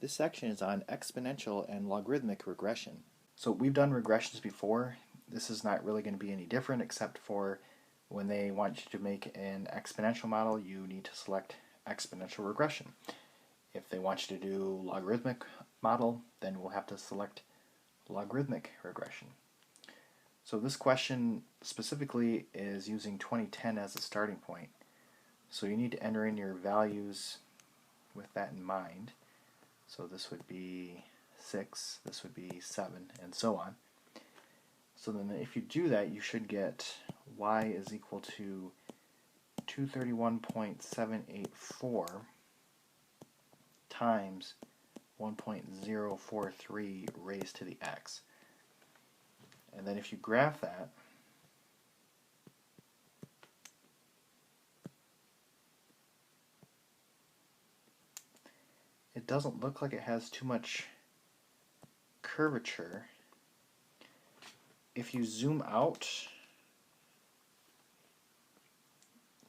This section is on exponential and logarithmic regression. So we've done regressions before. This is not really going to be any different, except for when they want you to make an exponential model, you need to select exponential regression. If they want you to do logarithmic model, then we'll have to select logarithmic regression. So this question specifically is using 2010 as a starting point. So you need to enter in your values with that in mind. So this would be 6, this would be 7, and so on. So then if you do that, you should get y is equal to 231.784 times 1.043 raised to the x. And then if you graph that, it doesn't look like it has too much curvature. If you zoom out,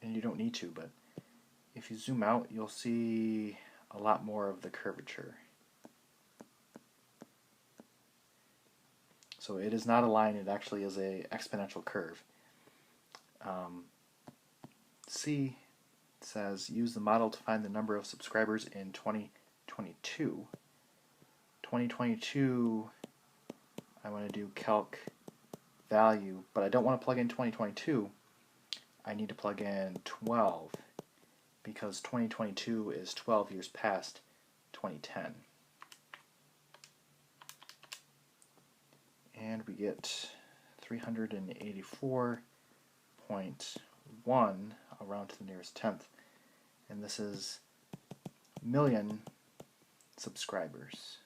and you don't need to, but if you zoom out, you'll see a lot more of the curvature. So it is not a line, it actually is an exponential curve. C says, use the model to find the number of subscribers in 2022. 2022, I want to do calc value, but I don't want to plug in 2022. I need to plug in 12, because 2022 is 12 years past 2010. And we get 384.1, I'll round to the nearest tenth, and this is million subscribers.